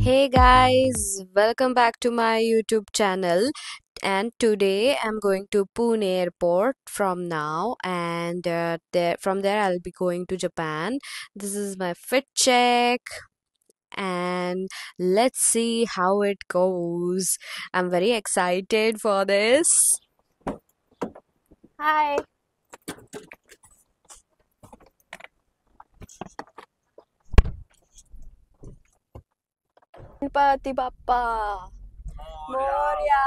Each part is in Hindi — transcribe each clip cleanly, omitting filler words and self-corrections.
Hey guys, welcome back to my YouTube channel. And today I'm going to Pune airport from now, and from there I'll be going to Japan. This is my fit check, and let's see how it goes. I'm very excited for this. Hi. Gणपति Bappa Moria.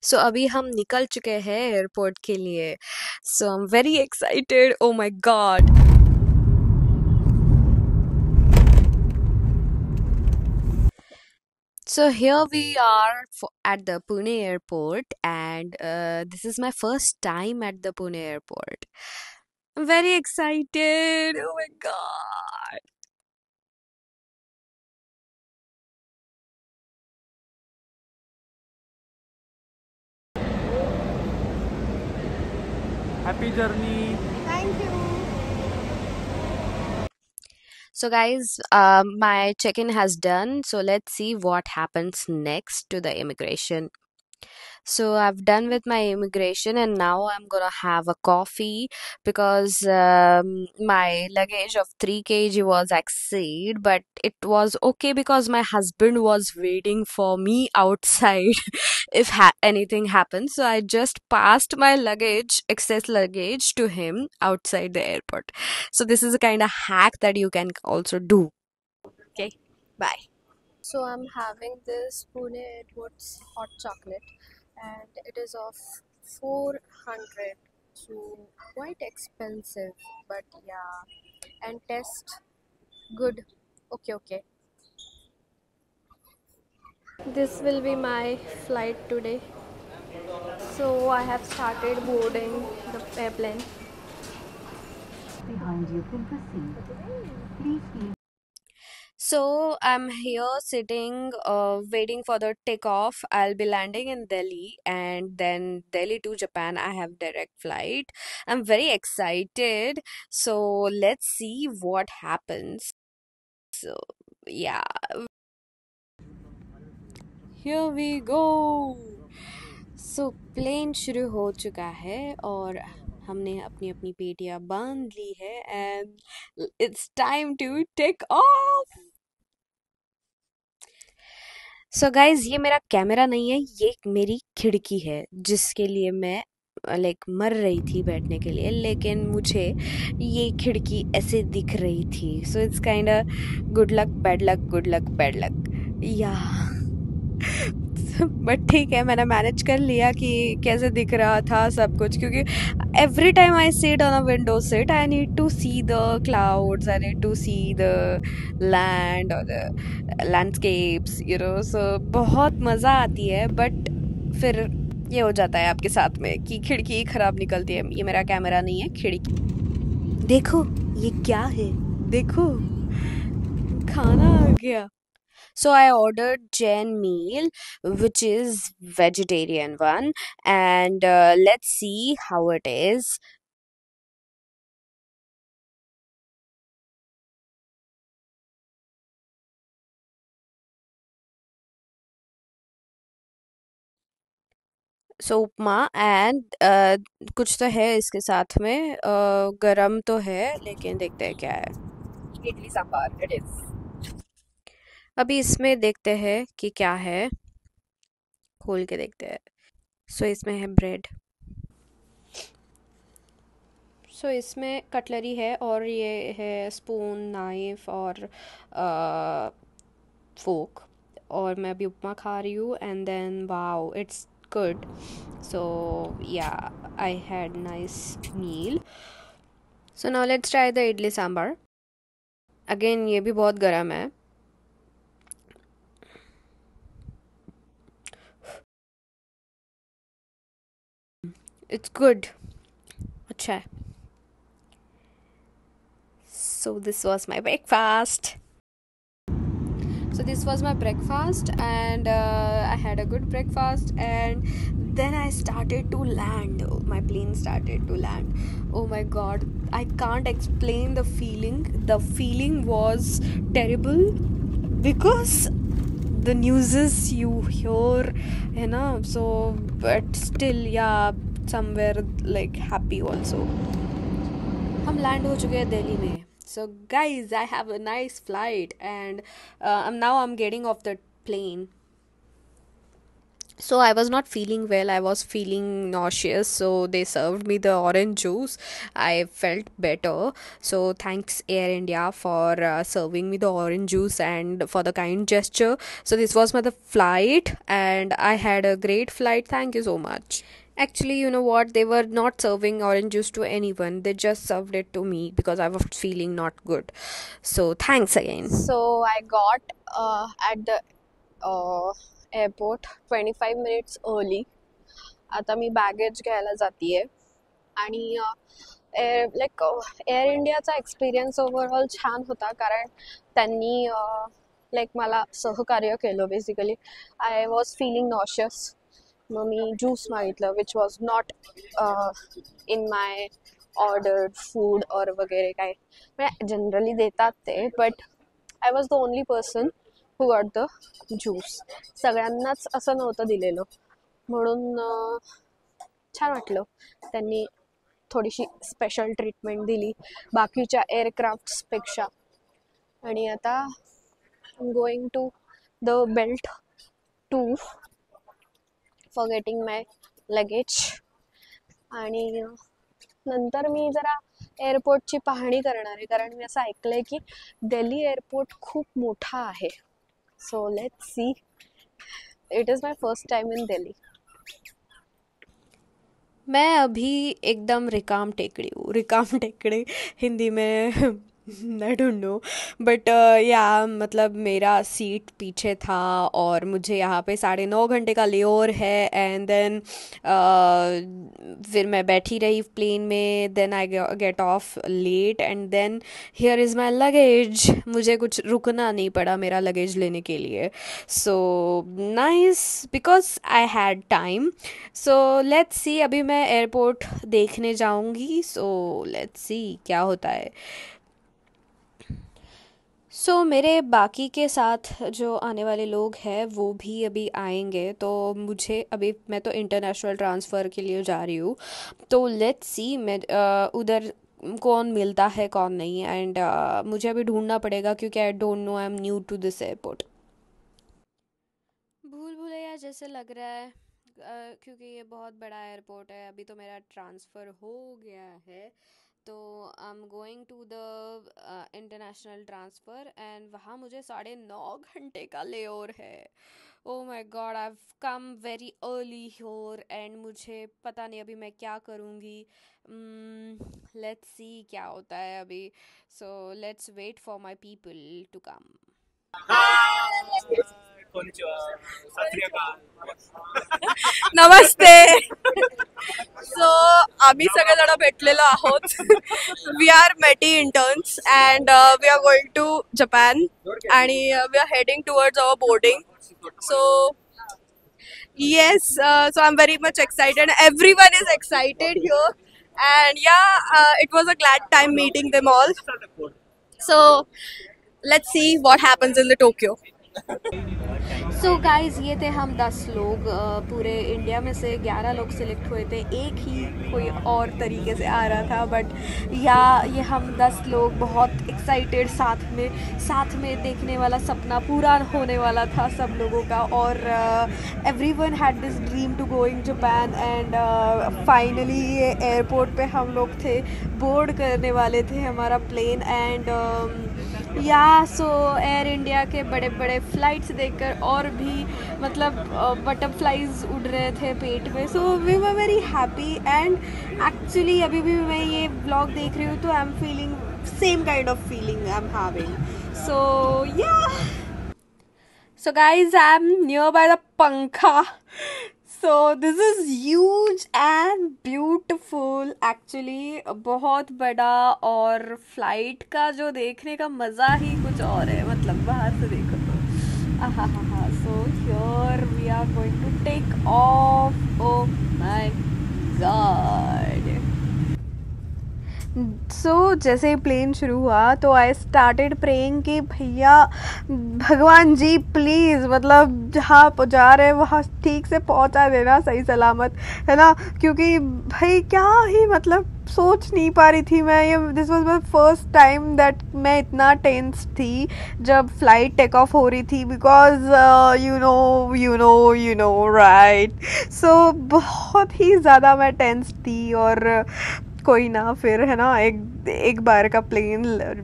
सो अभी हम निकल चुके हैं एयरपोर्ट के लिए. So I am very excited. Oh my god. So here we are at the Pune airport, and this is my first time at the Pune airport. I'm very excited. Oh my god. Happy journey. Thank you. So guys, my check-in has done. So let's see what happens next to the immigration. So I've done with my immigration, and now I'm gonna have a coffee because my luggage of 3 kg was exceed, but it was okay because my husband was waiting for me outside if anything happens. So I just passed my luggage, excess luggage, to him outside the airport. So this is a kind of hack that you can also do. Okay, bye. So I'm having this Pune Edwards hot chocolate, and it is of 400, so quite expensive, but yeah, and taste good. Okay, okay. This will be my flight today. So I have started boarding the airplane. Behind you can proceed. Please be. So I'm here sitting, waiting for the takeoff. I'll be landing in Delhi, and then Delhi to Japan. I have direct flight. I'm very excited. So let's see what happens. So yeah, here we go. So plane शुरू हो चुका है, और हमने अपनी अपनी पेटियां बांध ली है, and it's time to take off. So guys, ये मेरा कैमरा नहीं है, ये मेरी खिड़की है जिसके लिए मैं लाइक मर रही थी बैठने के लिए, लेकिन मुझे ये खिड़की ऐसे दिख रही थी. So it's kind good luck bad luck, good luck bad luck, या बट ठीक है, मैंने मैनेज कर लिया कि कैसे दिख रहा था सब कुछ, क्योंकि every time I sit on a window seat, I need to see the clouds, I need to see the land or the landscapes, so बहुत मज़ा आती है. बट फिर ये हो जाता है आपके साथ में कि खिड़की खराब निकलती है. ये मेरा कैमरा नहीं है, खिड़की. देखो ये क्या है, देखो खाना आ गया. So I ordered Jain meal, which is vegetarian one, and let's see how it is. So upma and कुछ तो है इसके साथ में, गरम तो है, लेकिन देखते हैं क्या है. Idli sambar it is. अभी इसमें देखते हैं कि क्या है, खोल के देखते हैं. सो इसमें है ब्रेड. सो इसमें कटलरी है, और ये है स्पून, नाइफ और फोक. और मैं अभी उपमा खा रही हूँ, and then wow it's good. So yeah, I had nice meal. So now let's try the idli sambar. Again ये भी बहुत गर्म है. इट्स गुड, अच्छा है. So this was my breakfast. So this was my breakfast, and I had a good breakfast, and then I started to land. Oh, my plane started to land. Oh my god, I can't explain the feeling. The feeling was terrible. because the newses you hear, है ना, so but still yeah, somewhere like happy also. हम लैंड हो चुके हैं दिल्ली में. So guys, I have a nice flight and now I'm getting off the plane. So I was not feeling well. I was feeling nauseous. So they served me the orange juice. I felt better. So thanks Air India for serving me the orange juice and for the kind gesture. So this was my the flight and I had a great flight. Thank you so much. Actually, you know what? They were not serving orange juice to anyone. They just served it to me because I was feeling not good. So thanks again. So I got at the airport 25 minutes early. आता मी बॅगेज घ्यायला जाते आहे आणि एअर इंडियाचा एक्सपिरियन्स ओव्हरऑल छान होता कारण त्यांनी मला सहकार्य केलं. Basically I was feeling nauseous. मग मी ज्यूस मागितलं which was not in my ordered food और वगैरे काय. जनरली देतात ते, but I was the only person who got the juice. सगळ्यांनाच असं नव्हतं दिलेलं म्हणून छान वाटलं. त्यांनी थोडीशी स्पेशल ट्रीटमेंट दिली बाकीच्या एअरक्राफ्ट्सपेक्षा. आणि आता I am going to the belt to for getting my luggage. आणि नंतर मी जरा एअरपोर्टची पाहणी करणार आहे कारण मी असं ऐकलंय की दिल्ली एअरपोर्ट खूप मोठा आहे. So let's see. It is my first time in Delhi. मैं अभी एकदम रिकाम टेकड़ी हूँ. रिकाम टेकड़ी हिंदी में आई डोंट नो, बट या मतलब मेरा सीट पीछे था और मुझे यहाँ पे 9.5 घंटे का लेओवर है. एंड देन फिर मैं बैठी रही प्लेन में. Then I get off late and then here is my luggage. मुझे कुछ रुकना नहीं पड़ा मेरा लगेज लेने के लिए. So nice because I had time. So let's see. अभी मैं एयरपोर्ट देखने जाऊँगी. सो लेट्स सी क्या होता है. मेरे बाकी के साथ जो आने वाले लोग हैं वो भी अभी आएंगे. तो मुझे अभी, मैं तो इंटरनेशनल ट्रांसफ़र के लिए जा रही हूँ. तो लेट्स सी मैं उधर कौन मिलता है कौन नहीं. एंड मुझे अभी ढूंढना पड़ेगा क्योंकि I don't know, I am new to this airport. भूल भुलैया जैसे लग रहा है क्योंकि ये बहुत बड़ा एयरपोर्ट है. अभी तो मेरा ट्रांसफ़र हो गया है. तो I am going to the international transfer and वहाँ मुझे 9.5 घंटे का लेओवर है. Oh my god, I have come very early here and मुझे पता नहीं अभी मैं क्या करूँगी. लेट्स सी क्या होता है अभी. So let's wait for my people to come. नमस्ते. सो आम्ही सगळेजण भेटलेलो आहोत. We are METI interns and we are going to Japan आणि we are heading towards our boarding. So yes, so I'm very much excited. Everyone is excited here, and it was a glad time meeting them all. So let's see what happens in the Tokyo. So guys, ये थे हम 10 लोग. पूरे इंडिया में से 11 लोग सिलेक्ट हुए थे. एक ही कोई और तरीके से आ रहा था, बट ये हम 10 लोग बहुत एक्साइटेड. साथ में देखने वाला सपना पूरा होने वाला था सब लोगों का. और everyone had this dream to going Japan. And finally ये एयरपोर्ट पे हम लोग थे, बोर्ड करने वाले थे हमारा plane. And so Air India के बड़े बड़े फ्लाइट्स देखकर और भी मतलब बटरफ्लाइज उड़ रहे थे पेट में. So we were very happy. And actually अभी भी मैं ये व्लॉग देख रही हूँ तो I am feeling same kind of feeling I am having. So guys, I am near by the पंखा. So this is huge and beautiful actually. बहुत बड़ा. और फ्लाइट का जो देखने का मज़ा ही कुछ और है. मतलब बाहर से देखो तो So here we are going to take off. Oh my god. सो जैसे ही प्लेन शुरू हुआ तो आई स्टार्टेड प्रेइंग कि भैया भगवान जी प्लीज़ मतलब जहाँ आप जा रहे हैं वहाँ ठीक से पहुँचा देना सही सलामत, है ना, क्योंकि भाई क्या ही मतलब सोच नहीं पा रही थी मैं, ये this was my first time that मैं इतना टेंस थी जब फ्लाइट टेक ऑफ हो रही थी, बिकॉज यू नो राइट। सो बहुत ही ज़्यादा मैं टेंस थी। और कोई ना, फिर है ना, एक एक बार का प्लेन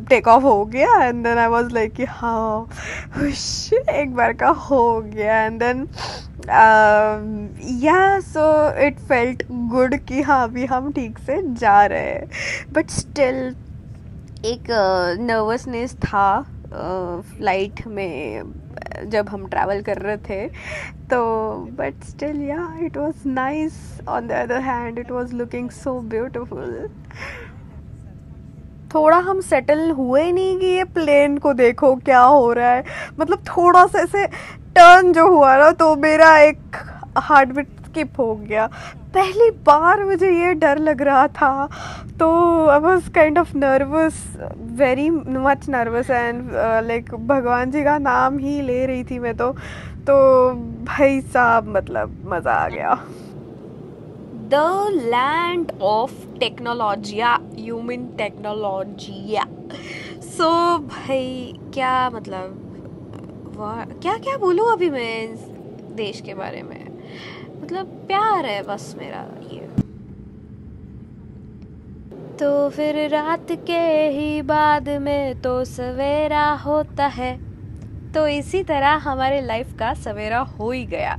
टेक ऑफ हो गया and then I was like कि हाँ हुश, एक बार का हो गया एंड देन या सो इट फेल्ट गुड कि हाँ अभी हम ठीक से जा रहे हैं, बट स्टिल एक नर्वसनेस था फ्लाइट में जब हम ट्रैवल कर रहे थे तो, बट स्टिल या it was nice. On the other hand it was looking so beautiful. थोड़ा हम सेटल हुए नहीं कि ये प्लेन को देखो क्या हो रहा है, मतलब थोड़ा सा ऐसे टर्न जो हुआ ना तो मेरा एक हार्ट बीट स्किप हो गया। पहली बार मुझे ये डर लग रहा था तो I was kind of nervous, very much nervous and like भगवान जी का नाम ही ले रही थी मैं तो भाई साहब मतलब मज़ा आ गया। The land of technologia, human technologia. So भाई क्या मतलब क्या क्या बोलूँ अभी मैं इस देश के बारे में, मतलब प्यार है बस मेरा ये। तो फिर रात के ही बाद में तो सवेरा होता है, तो इसी तरह हमारे लाइफ का सवेरा हो ही गया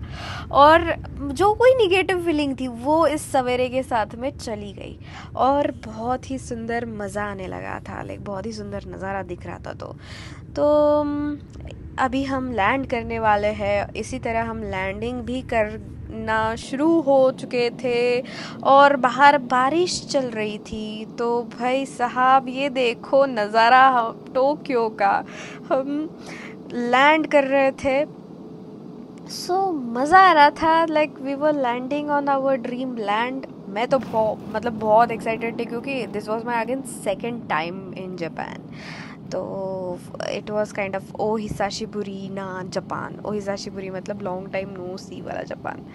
और जो कोई निगेटिव फीलिंग थी वो इस सवेरे के साथ में चली गई और बहुत ही सुंदर मज़ा आने लगा था, लाइक बहुत ही सुंदर नज़ारा दिख रहा था। तो अभी हम लैंड करने वाले हैं, इसी तरह हम लैंडिंग भी करना शुरू हो चुके थे और बाहर बारिश चल रही थी। तो भाई साहब ये देखो नज़ारा टोक्यो का, हम लैंड कर रहे थे। सो मज़ा आ रहा था, like we were landing on our dream land. मैं तो बहुत एक्साइटेड थी क्योंकि this was my again second time in Japan. तो it was kind of oh हिसाशिबुरी ना जापान, ओ हिसाशिबुरी मतलब लॉन्ग टाइम नो सी वाला Japan.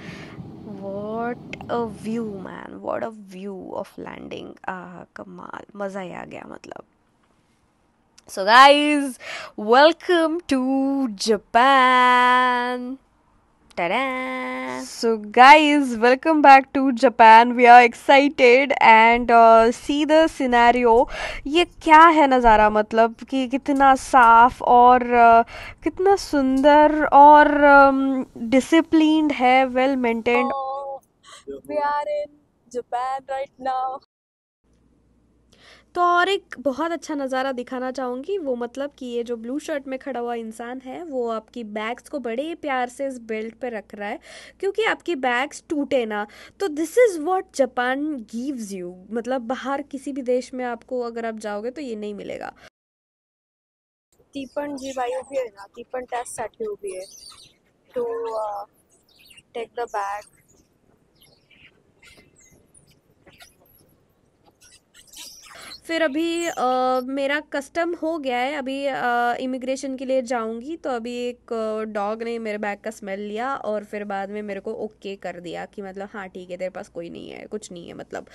What a view man, what a view of landing, कमाल, मज़ा ही आ गया मतलब। So guys, welcome to Japan. Ta-da! So guys, welcome back to Japan. We are excited and see the scenario. ये क्या है नज़ारा, मतलब कि कितना साफ और कितना सुंदर और डिसिप्लिन्ड है, well maintained. We are in Japan right now. तो और एक बहुत अच्छा नज़ारा दिखाना चाहूँगी, वो मतलब कि ये जो ब्लू शर्ट में खड़ा हुआ इंसान है वो आपकी बैग्स को बड़े प्यार से इस बेल्ट पे रख रहा है क्योंकि आपकी बैग्स टूटे ना। तो this is what Japan gives you, मतलब बाहर किसी भी देश में आपको अगर आप जाओगे तो ये नहीं मिलेगा। ती पण जी बाई उभी आहे ना, ती पण त्याचसाठी उभी आहे टू टेक द बॅग. फिर अभी मेरा कस्टम हो गया है, अभी इमिग्रेशन के लिए जाऊंगी तो अभी एक डॉग ने मेरे बैग का स्मेल लिया और फिर बाद में मेरे को ओके कर दिया कि मतलब हाँ ठीक है तेरे पास कोई नहीं है, कुछ नहीं है मतलब।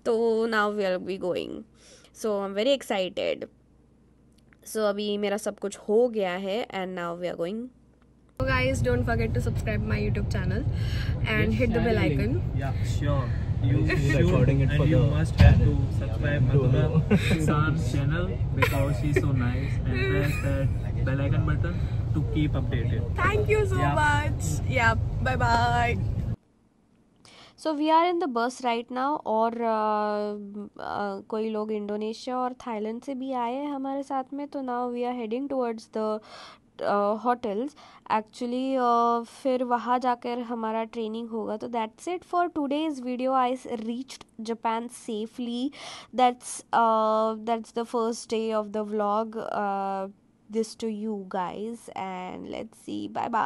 तो now we are be going, so I am very excited. So अभी मेरा सब कुछ हो गया है and now we are going. So guys, don't forget to subscribe my YouTube channel and hit the bell icon. Yeah, sure. You should and you must have to subscribe Madhura Khan's channel because she's so nice, and press that bell icon button to keep updated. Thank you so much. Yeah, bye bye. So we are in the bus right now और कोई लोग इंडोनेशिया और थाईलैंड से भी आए हैं हमारे साथ में, तो now we are heading towards the hotels actually. फिर वहाँ जाकर हमारा ट्रेनिंग होगा। तो that's it for today's video. I reached Japan safely, that's the first day of the vlog, this to you guys, and let's see, bye bye.